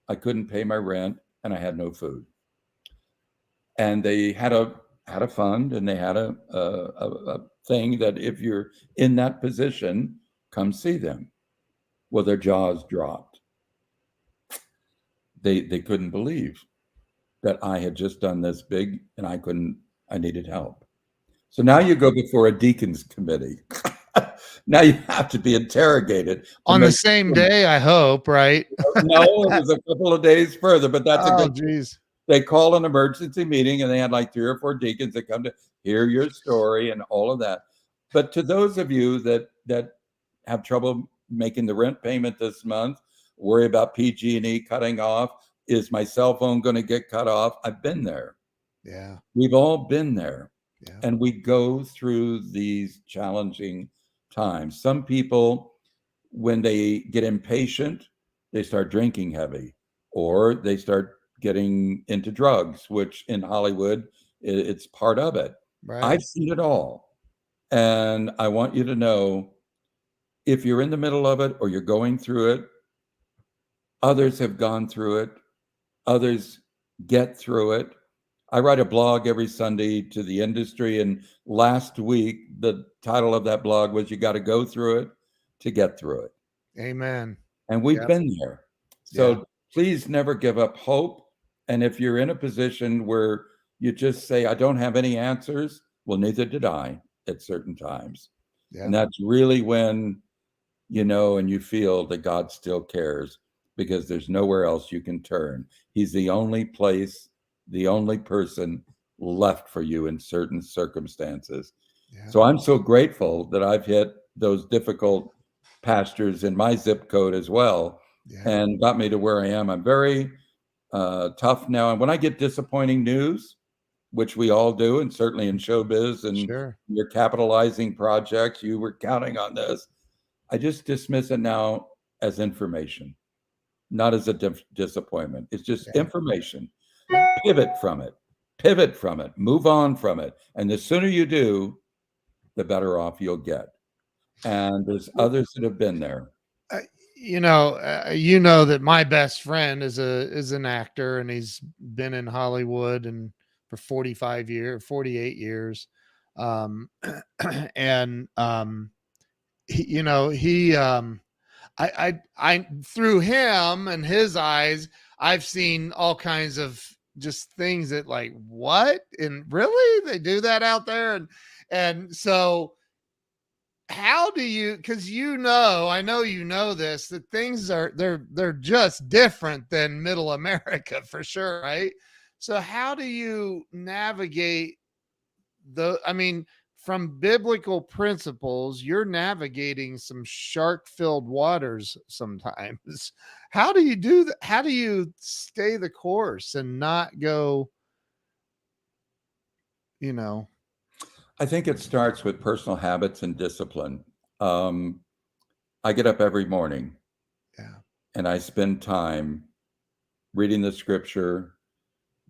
I couldn't pay my rent and I had no food. And they had a fund, and they had a thing that if you're in that position, come see them. Well, their jaws dropped. They couldn't believe that I had just done this big and I needed help. So now you go before a deacons committee. Now you have to be interrogated. On the same day, I hope, right? No, it was a couple of days further, but that's a good. Geez. They call an emergency meeting, and they had like 3 or 4 deacons that come to hear your story and all of that. But to those of you that have trouble making the rent payment this month, worry about PG&E cutting off, is my cell phone going to get cut off? I've been there. Yeah. We've all been there. Yeah. And we go through these challenging times. Some people, when they get impatient, they start drinking heavy, or they start getting into drugs, which in Hollywood, it's part of it. Right. I've seen it all. And I want you to know, if you're in the middle of it or you're going through it, others have gone through it. Others get through it. I write a blog every Sunday to the industry. And last week, the title of that blog was, You Got to Go Through It to Get Through It. Amen. And we've been there. So please never give up hope. And if you're in a position where you just say, I don't have any answers, well, neither did I at certain times. Yeah. And that's really when you know and you feel that God still cares, because there's nowhere else you can turn. He's the only place, the only person left for you in certain circumstances. Yeah. So I'm so grateful that I've hit those difficult pastures in my zip code as well, and got me to where I am. I'm very tough now. And when I get disappointing news, which we all do, and certainly in showbiz and Sure. you're capitalizing projects, you were counting on this. I just dismiss it now as information, not as a disappointment. It's just information. Pivot from it, move on from it. And the sooner you do, the better off you'll get. And there's others that have been there. You know that my best friend is an actor, and he's been in Hollywood and for 48 years. And I through him and his eyes, I've seen all kinds of just things that, like, what? And really, they do that out there? And so how do you, because I know this, that things are, they're just different than middle America for sure, right? So how do you navigate from biblical principles, you're navigating some shark-filled waters sometimes. How do you do that? How do you stay the course and not go, I think it starts with personal habits and discipline. I get up every morning, and I spend time reading the scripture,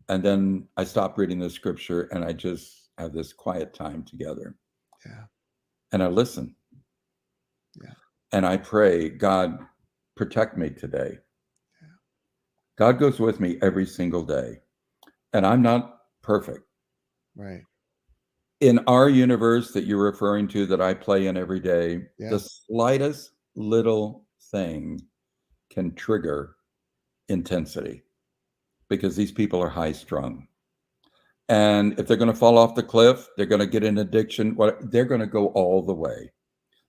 and then I stop reading the scripture, and I just have this quiet time together. And I listen. And I pray, God, protect me today. God goes with me every single day. And I'm not perfect. Right. In our universe that you're referring to, that I play in every day, the slightest little thing can trigger intensity, because these people are high strung. And if they're going to fall off the cliff, they're going to get an addiction. They're going to go all the way.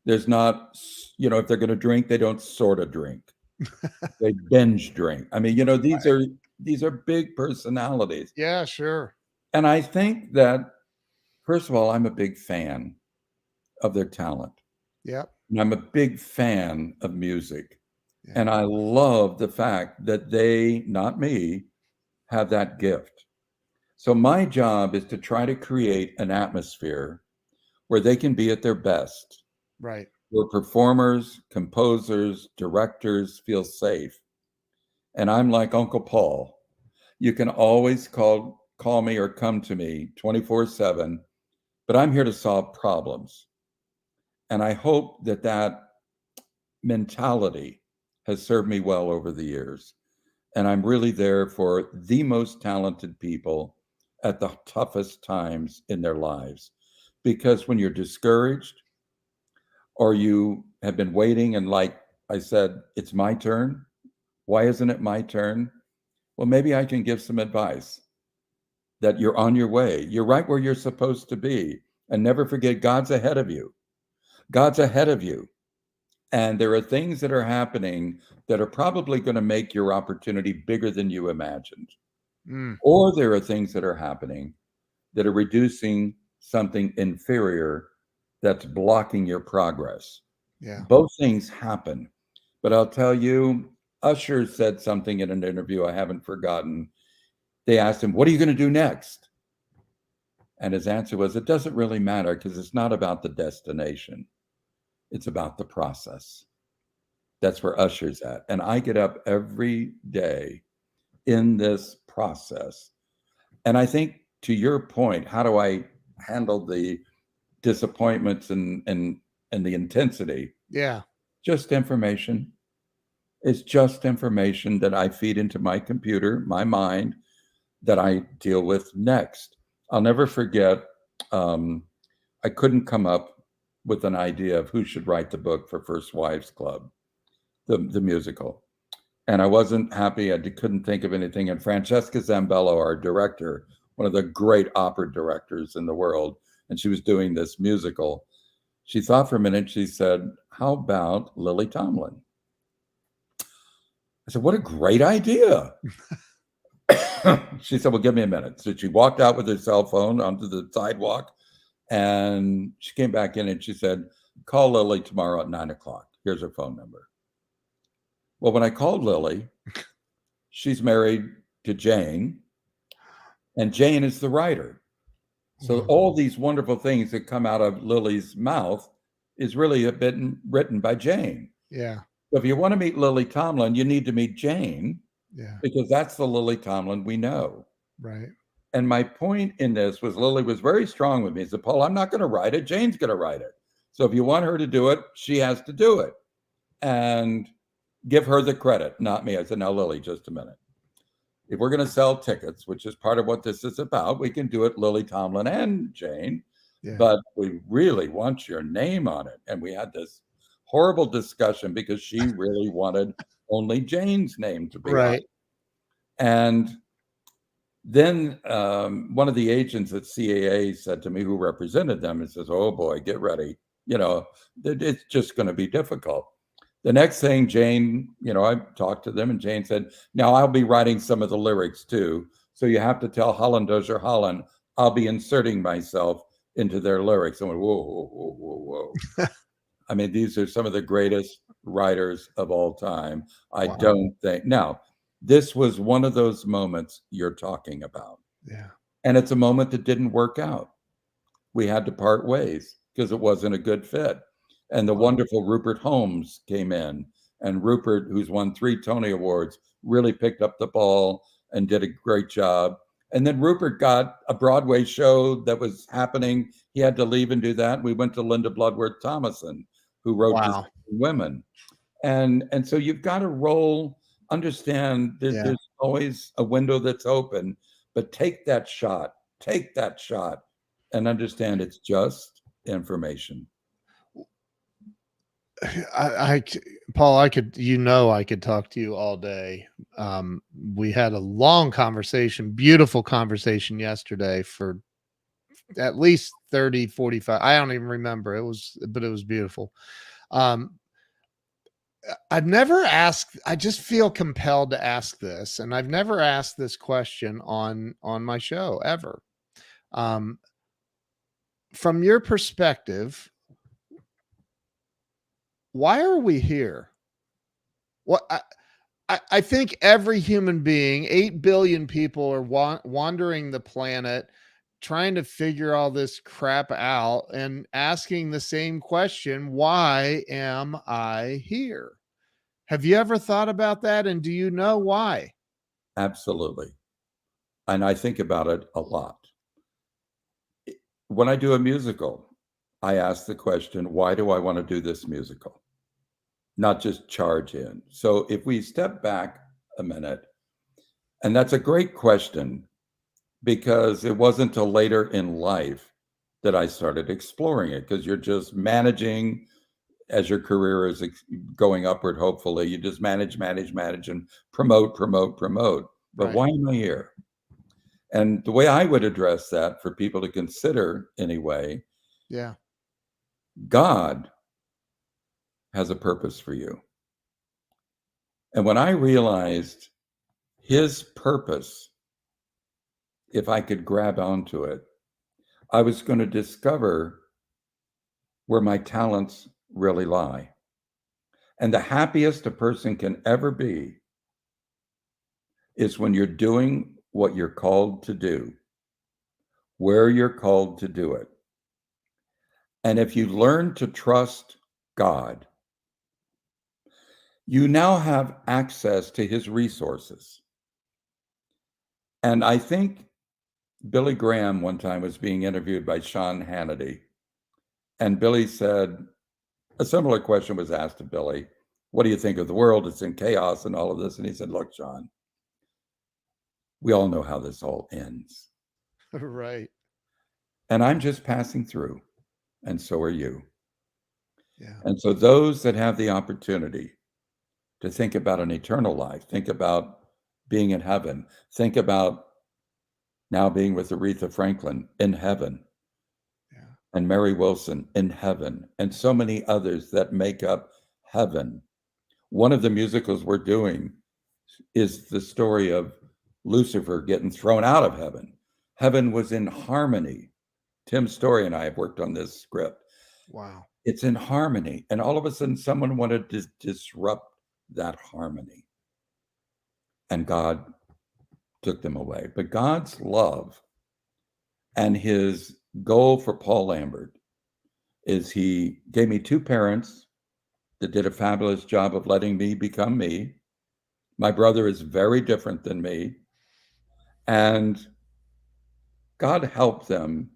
There's not, if they're going to drink, they don't sort of drink. They binge drink. I mean, these are big personalities. Yeah, sure. And I think that, first of all, I'm a big fan of their talent. Yeah. And I'm a big fan of music. Yeah. And I love the fact that they, not me, have that gift. So my job is to try to create an atmosphere where they can be at their best. Right. Where performers, composers, directors feel safe. And I'm like Uncle Paul. You can always call me or come to me 24/7, but I'm here to solve problems. And I hope that mentality has served me well over the years. And I'm really there for the most talented people at the toughest times in their lives. Because when you're discouraged, or you have been waiting and, like I said, it's my turn. Why isn't it my turn? Well, maybe I can give some advice that you're on your way. You're right where you're supposed to be. And never forget, God's ahead of you. God's ahead of you. And there are things that are happening that are probably going to make your opportunity bigger than you imagined. Or there are things that are happening that are reducing something inferior that's blocking your progress. Yeah. Both things happen. But I'll tell you, Usher said something in an interview I haven't forgotten. They asked him, what are you going to do next? And his answer was, it doesn't really matter, because it's not about the destination. It's about the process. That's where Usher's at. And I get up every day in this process. And I think, to your point, how do I handle the disappointments and the intensity? Yeah. Just information. It's just information that I feed into my computer, my mind, that I deal with next. I'll never forget, I couldn't come up with an idea of who should write the book for First Wives Club, the musical. And I wasn't happy. I couldn't think of anything. And Francesca Zambello, our director, one of the great opera directors in the world, and she was doing this musical. She thought for a minute. She said, how about Lily Tomlin? I said, what a great idea. She said, well, give me a minute. So she walked out with her cell phone onto the sidewalk, and she came back in and she said, call Lily tomorrow at 9:00. Here's her phone number. Well, when I called Lily, she's married to Jane, and Jane is the writer. So all these wonderful things that come out of Lily's mouth is really written by Jane. Yeah. So if you want to meet Lily Tomlin, you need to meet Jane. Yeah. Because that's the Lily Tomlin we know. Right. And my point in this was Lily was very strong with me. She said, Paul, I'm not going to write it. Jane's going to write it. So if you want her to do it, she has to do it. And give her the credit, not me. I said, now, Lily, just a minute. If we're going to sell tickets, which is part of what this is about, we can do it Lily Tomlin and Jane. Yeah. But we really want your name on it. And we had this horrible discussion because she really wanted only Jane's name to be right. On. And then one of the agents at CAA said to me, who represented them, and says, oh boy, get ready. It's just going to be difficult. The next thing, Jane, I talked to them and Jane said, now I'll be writing some of the lyrics too. So you have to tell Hollandozer Holland, I'll be inserting myself into their lyrics. I went, whoa, whoa, whoa, whoa, whoa. I mean, these are some of the greatest writers of all time. I don't think. Now, this was one of those moments you're talking about. Yeah. And it's a moment that didn't work out. We had to part ways because it wasn't a good fit. And the wonderful Rupert Holmes came in. And Rupert, who's won 3 Tony Awards, really picked up the ball and did a great job. And then Rupert got a Broadway show that was happening. He had to leave and do that. We went to Linda Bloodworth Thomason, who wrote Women. And so you've got to understand there's always a window that's open, but take that shot and understand it's just information. Paul, I could talk to you all day. We had a long conversation, beautiful conversation yesterday for at least 30, 45. I don't even remember. But it was beautiful. I've never asked, I just feel compelled to ask this, and I've never asked this question on my show ever. From your perspective, why are we here? What I think every human being, 8 billion people are wandering the planet, trying to figure all this crap out and asking the same question, why am I here? Have you ever thought about that? And do you know why? Absolutely. And I think about it a lot. When I do a musical, I ask the question, why do I want to do this musical? Not just charge in. So if we step back a minute, and that's a great question, because it wasn't until later in life that I started exploring it, because you're just managing as your career is going upward, hopefully. You just manage, and promote. But why am I here? And the way I would address that for people to consider anyway, God has a purpose for you. And when I realized his purpose, if I could grab onto it, I was going to discover where my talents really lie. And the happiest a person can ever be is when you're doing what you're called to do, where you're called to do it. And if you learn to trust God, you now have access to his resources. And I think Billy Graham one time was being interviewed by Sean Hannity. And Billy said, a similar question was asked to Billy. What do you think of the world? It's in chaos and all of this. And he said, look, Sean, we all know how this all ends. Right. And I'm just passing through. And so are you. Yeah. And so those that have the opportunity to think about an eternal life, think about being in heaven, think about now being with Aretha Franklin in heaven, and Mary Wilson in heaven, and so many others that make up heaven. One of the musicals we're doing is the story of Lucifer getting thrown out of heaven. Heaven was in harmony. Tim Story and I have worked on this script. Wow. It's in harmony. And all of a sudden, someone wanted to disrupt that harmony. And God took them away. But God's love and his goal for Paul Lambert is he gave me two parents that did a fabulous job of letting me become me. My brother is very different than me. And God helped them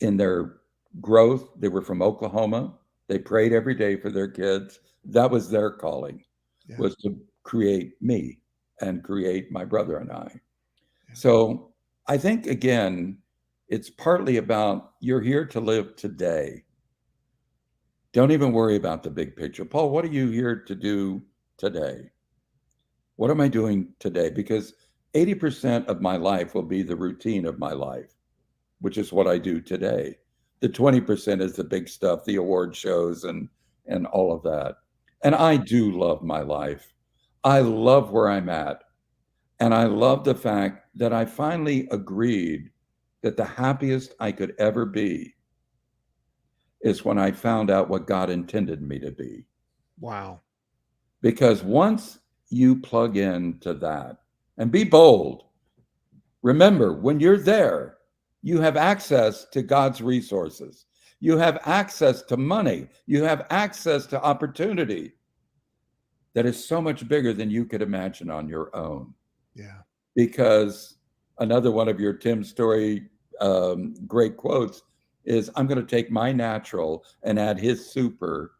in their growth. They were from Oklahoma. They prayed every day for their kids. That was their calling, was to create me and create my brother and I. So I think, again, it's partly about you're here to live today. Don't even worry about the big picture. Paul, what are you here to do today? What am I doing today? Because 80% of my life will be the routine of my life, which is what I do today. The 20% is the big stuff, the award shows and all of that. And I do love my life. I love where I'm at. And I love the fact that I finally agreed that the happiest I could ever be is when I found out what God intended me to be. Wow. Because once you plug into that and be bold, remember, when you're there, you have access to God's resources. You have access to money. You have access to opportunity that is so much bigger than you could imagine on your own. Yeah. Because another one of your Tim Story great quotes is, I'm going to take my natural and add his super,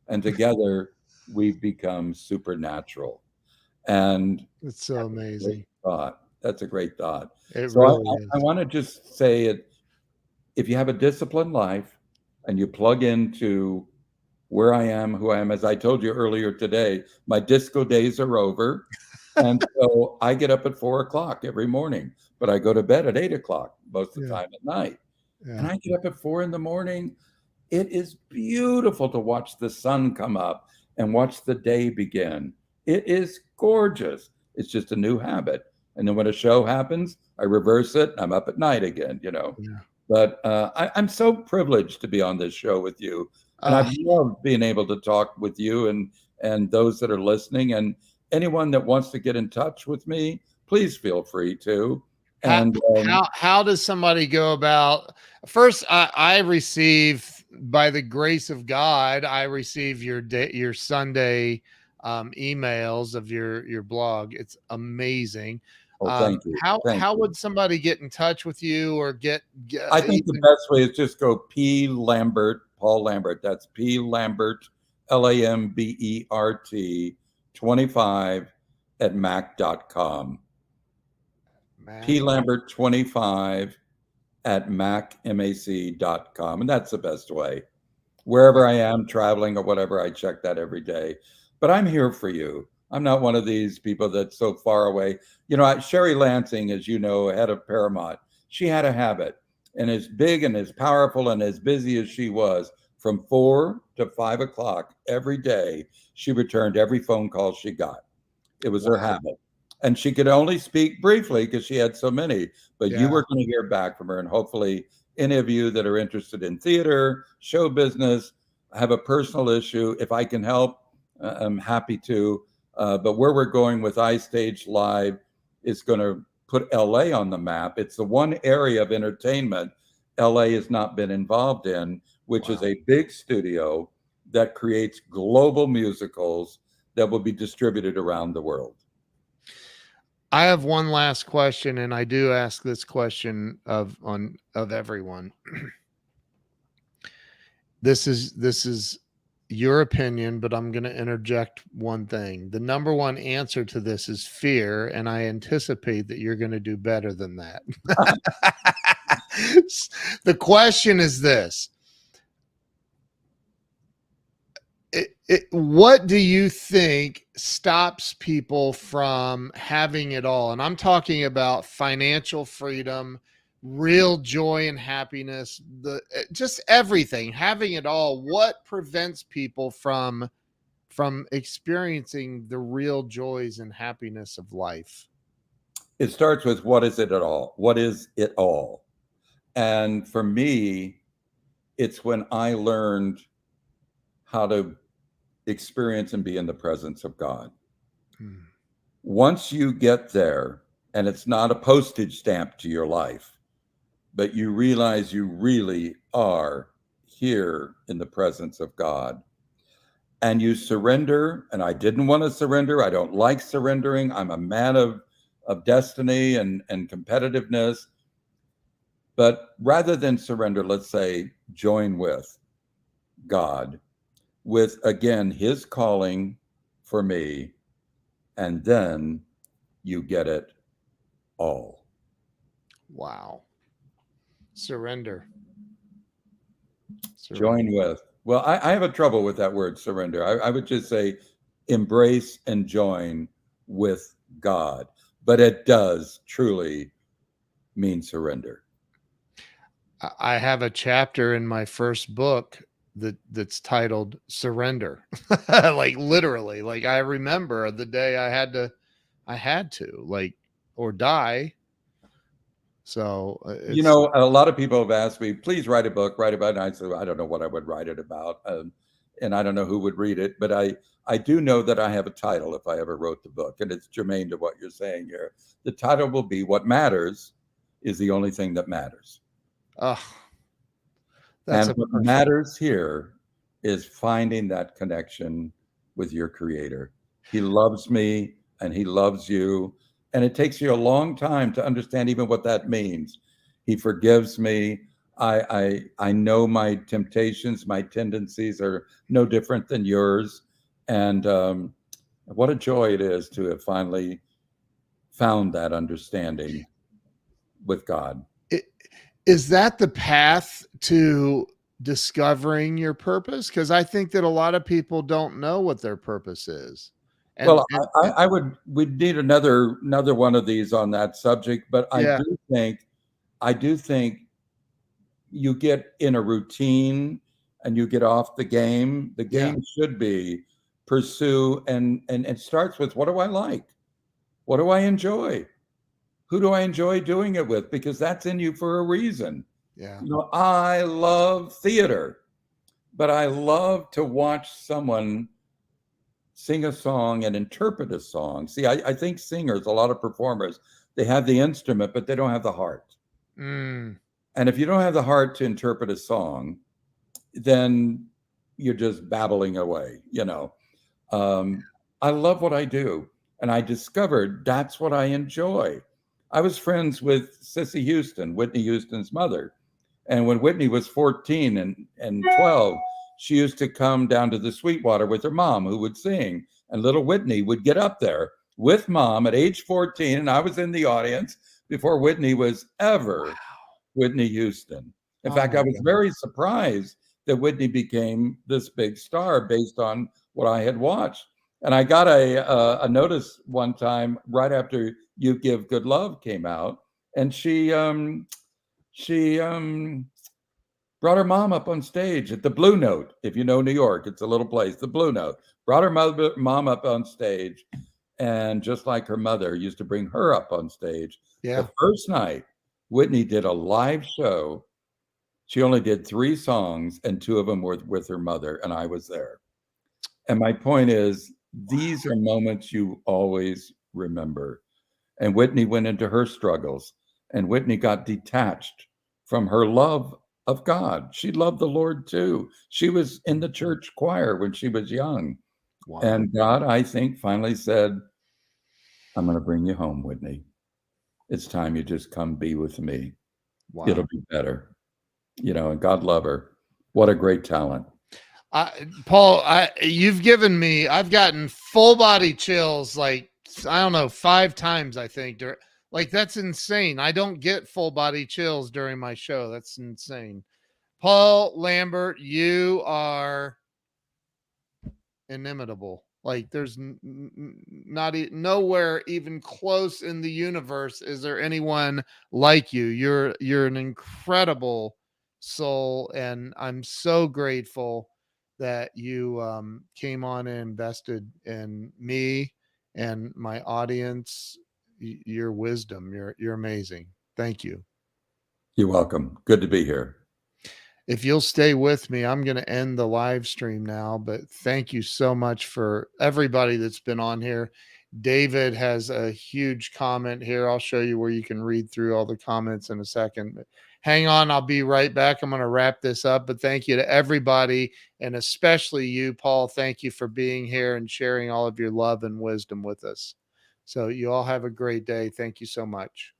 and together we've become supernatural. And it's so amazing. That's a great thought. It So really is. I want to just say it. If you have a disciplined life and you plug into where I am, who I am, as I told you earlier today, my disco days are over. And so I get up at 4:00 every morning, but I go to bed at 8:00 most of the time at night. And I get up at 4 a.m. It is beautiful to watch the sun come up and watch the day begin. It is gorgeous. It's just a new habit. And then when a show happens, I reverse it and I'm up at night again, you know. Yeah. But I'm so privileged to be on this show with you. And I've loved being able to talk with you and those that are listening. And anyone that wants to get in touch with me, please feel free to. And how does somebody go about? First, I receive, by the grace of God, I receive your Sunday emails of your blog. It's amazing. Thank you. How would somebody get in touch with you or get I think the best way is just go P Lambert, Paul Lambert. That's P Lambert, Lambert 25 at mac.com. P Lambert 25 at mac.com. And that's the best way. Wherever I am traveling or whatever, I check that every day. But I'm here for you. I'm not one of these people that's so far away. You know, Sherry Lansing, as you know, head of Paramount, she had a habit, and as big and as powerful and as busy as she was, from 4 to 5 o'clock every day, she returned every phone call she got. It was her habit. And she could only speak briefly because she had so many, but you were going to hear back from her. And hopefully any of you that are interested in theater, show business, have a personal issue, if I can help, I'm happy to. But where we're going with iStage Live is going to put LA on the map. It's the one area of entertainment LA has not been involved in, which is a big studio that creates global musicals that will be distributed around the world. I have one last question, and I do ask this question of everyone. This is your opinion, but I'm going to interject one thing. The number one answer to this is fear, and I anticipate that you're going to do better than that. The question is this. What do you think stops people from having it all? And I'm talking about financial freedom, real joy and happiness, just everything, having it all. What prevents people from experiencing the real joys and happiness of life? It starts with, what is it at all? What is it all? And for me, it's when I learned how to experience and be in the presence of God. Once you get there, and it's not a postage stamp to your life, but you realize you really are here in the presence of God. And you surrender, and I didn't want to surrender. I don't like surrendering. I'm a man of destiny and competitiveness. But rather than surrender, let's say join with God, with, again, his calling for me, and then you get it all. Wow. Surrender. Join with. Well, I have a trouble with that word surrender. I would just say embrace and join with God. But it does truly mean surrender. I have a chapter in my first book that's titled Surrender. Like literally, like I remember the day I had to like, or die. So you know, a lot of people have asked me, please write a book, write about it. And I said, I don't know what I would write it about. And I don't know who would read it, but I do know that I have a title if I ever wrote the book, and it's germane to what you're saying here. The title will be What Matters is the Only Thing That Matters. Oh, and what matters here is finding that connection with your Creator. He loves me and he loves you. And it takes you a long time to understand even what that means. He forgives me. I know my temptations, my tendencies are no different than yours. And what a joy it is to have finally found that understanding with God. Is that the path to discovering your purpose? Because I think that a lot of people don't know what their purpose is. Well, we'd need another one of these on that subject, but I do think you get in a routine and you get off the game. The game should be pursue, and it starts with, what do I like? What do I enjoy? Who do I enjoy doing it with? Because that's in you for a reason. Yeah. You know, I love theater, but I love to watch someone sing a song and interpret a song. See, I think singers, a lot of performers, they have the instrument, but they don't have the heart. Mm. And if you don't have the heart to interpret a song, then you're just babbling away, you know. I love what I do. And I discovered that's what I enjoy. I was friends with Sissy Houston, Whitney Houston's mother. And when Whitney was 14 and 12, she used to come down to the Sweetwater with her mom, who would sing. And little Whitney would get up there with mom at age 14. And I was in the audience before Whitney was ever Whitney Houston. In fact, I was very surprised that Whitney became this big star based on what I had watched. And I got a notice one time right after You Give Good Love came out. And she brought her mom up on stage at the Blue Note. If you know New York, it's a little place, the Blue Note. Brought her mom up on stage. And just like her mother used to bring her up on stage. Yeah. The first night, Whitney did a live show. She only did 3 songs, and 2 of them were with her mother, and I was there. And my point is, these are moments you always remember. And Whitney went into her struggles, and Whitney got detached from her love of God. She loved the Lord too. She was in the church choir when she was young. Wow. And God, I think, finally said, I'm going to bring you home, Whitney. It's time you just come be with me. Wow. It'll be better. You know, and God love her. What a great talent. Paul, you've given me, I've gotten full body chills, like, I don't know, 5 times, I think. Like, that's insane. I don't get full body chills during my show. That's insane. Paul Lambert, you are inimitable. Like, there's nowhere even close in the universe is there anyone like you. You're an incredible soul, and I'm so grateful that you came on and invested in me and my audience. Your wisdom, you're amazing. Thank you. You're welcome. Good to be here. If you'll stay with me, I'm going to end the live stream now, but thank you so much for everybody that's been on here. David has a huge comment here. I'll show you where you can read through all the comments in a second. But hang on, I'll be right back. I'm going to wrap this up, but thank you to everybody, and especially you, Paul. Thank you for being here and sharing all of your love and wisdom with us. So you all have a great day. Thank you so much.